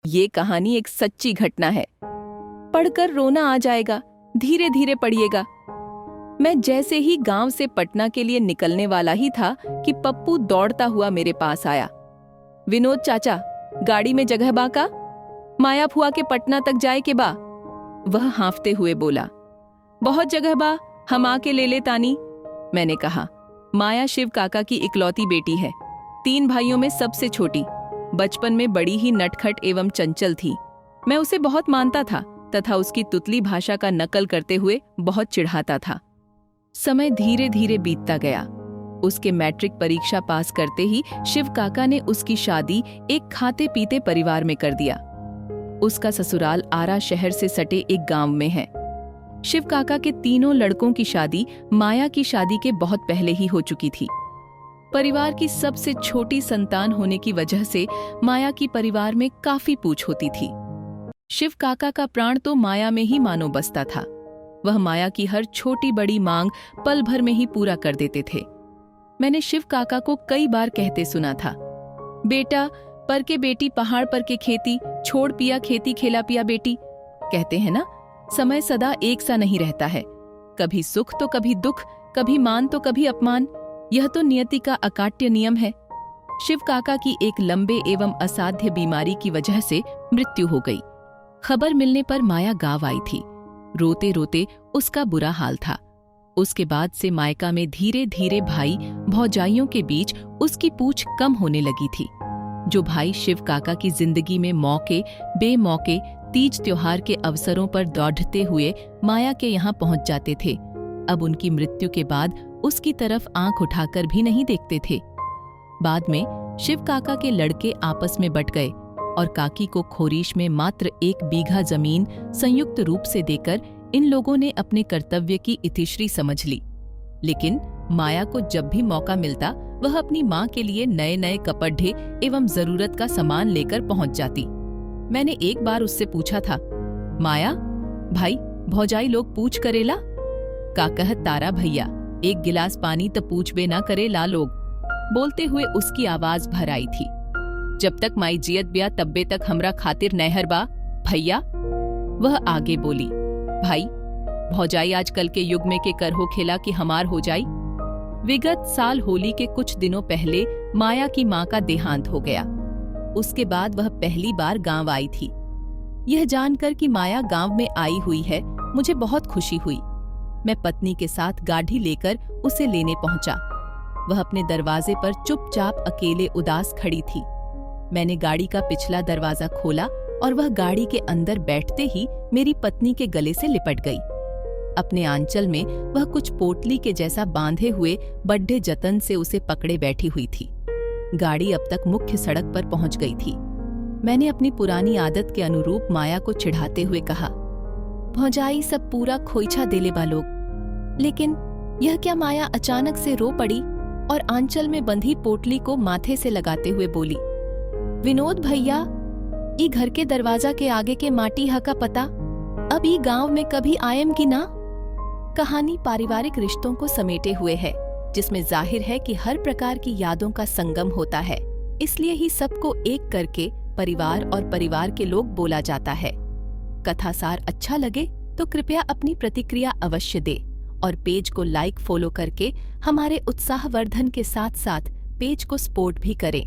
ये कहानी एक सच्ची घटना है। पढ़कर रोना आ जाएगा, धीरे धीरे पढ़िएगा। मैं जैसे ही गांव से पटना के लिए निकलने वाला ही था कि पप्पू दौड़ता हुआ मेरे पास आया। विनोद चाचा, गाड़ी में जगह बा का? माया फुआ के पटना तक जाए के बा? वह हांफते हुए बोला। बहुत जगह बा, हम आके ले ले तानी। मैंने कहा, माया शिव काका की इकलौती बेटी है, 3 भाइयों में सबसे छोटी। बचपन में बड़ी ही नटखट एवं चंचल थी। मैं उसे बहुत मानता था तथा उसकी तुतली भाषा का नकल करते हुए बहुत चिढ़ाता था। समय धीरे धीरे बीतता गया। उसके मैट्रिक परीक्षा पास करते ही शिव काका ने उसकी शादी एक खाते पीते परिवार में कर दिया। उसका ससुराल आरा शहर से सटे एक गांव में है। शिव काका के तीनों लड़कों की शादी माया की शादी के बहुत पहले ही हो चुकी थी। परिवार की सबसे छोटी संतान होने की वजह से माया की परिवार में काफी पूछ होती थी। शिव काका का प्राण तो माया में ही मानो बसता था। वह माया की हर छोटी बड़ी मांग पल भर में ही पूरा कर देते थे। मैंने शिव काका को कई बार कहते सुना था, बेटा पर के बेटी पहाड़ पर के खेती, छोड़ पिया खेती खेला पिया बेटी। कहते हैं ना, समय सदा एक सा नहीं रहता है, कभी सुख तो कभी दुख, कभी मान तो कभी अपमान। यह तो नियति का अकाट्य नियम है। शिव काका की एक लंबे एवं असाध्य बीमारी की वजह से मृत्यु हो गई। खबर मिलने पर माया गांव आई थी। रोते रोते उसका बुरा हाल था। उसके बाद से मायका में धीरे धीरे भाई भौजाइयों के बीच उसकी पूछ कम होने लगी थी। जो भाई शिव काका की जिंदगी में मौके बेमौके तीज त्योहार के अवसरों पर दौड़ते हुए माया के यहाँ पहुंच जाते थे, अब उनकी मृत्यु के बाद उसकी तरफ आंख उठाकर भी नहीं देखते थे। बाद में शिव काका के लड़के आपस में बट गए और काकी को खोरीश में मात्र 1 बीघा जमीन संयुक्त रूप से देकर इन लोगों ने अपने कर्तव्य की इतिश्री समझ ली। लेकिन माया को जब भी मौका मिलता वह अपनी माँ के लिए नए नए कपड़े एवं जरूरत का सामान लेकर पहुंच जाती। मैंने एक बार उससे पूछा था, माया भाई भौजाई लोग पूछ करेला? का कहत तारा भैया, 1 गिलास पानी तो पूछ बे ना करे ला लोग। बोलते हुए उसकी आवाज भर आई थी। जब तक माई जियत बिया तब्बे तक हमरा खातिर नहर बा भैया। वह आगे बोली, भाई भौजाई आजकल के युग में के करहो खेला कि हमार हो जाई। विगत साल होली के कुछ दिनों पहले माया की माँ का देहांत हो गया। उसके बाद वह पहली बार गांव आई थी। यह जानकर कि माया गांव में आई हुई है, मुझे बहुत खुशी हुई। मैं पत्नी के साथ गाड़ी लेकर उसे लेने पहुंचा। वह अपने दरवाजे पर चुपचाप अकेले उदास खड़ी थी। मैंने गाड़ी का पिछला दरवाजा खोला और वह गाड़ी के अंदर बैठते ही मेरी पत्नी के गले से लिपट गई। अपने आंचल में वह कुछ पोटली के जैसा बांधे हुए बड्ढे जतन से उसे पकड़े बैठी हुई थी। गाड़ी अब तक मुख्य सड़क पर पहुंच गई थी। मैंने अपनी पुरानी आदत के अनुरूप माया को चिढ़ाते हुए कहा, भौजाई सब पूरा खोइछा देले बा लोग। लेकिन यह क्या? माया अचानक से रो पड़ी और आंचल में बंधी पोटली को माथे से लगाते हुए बोली, विनोद भैया, ई घर के दरवाजा के आगे के माटी हा का पता? अब ई गांव में कभी आयम की ना? कहानी पारिवारिक रिश्तों को समेटे हुए है, जिसमें जाहिर है कि हर प्रकार की यादों का संगम होता है। इसलिए ही सबको एक करके परिवार और परिवार के लोग बोला जाता है। कथासार अच्छा लगे तो कृपया अपनी प्रतिक्रिया अवश्य दे और पेज को लाइक फॉलो करके हमारे उत्साहवर्धन के साथ साथ पेज को सपोर्ट भी करें।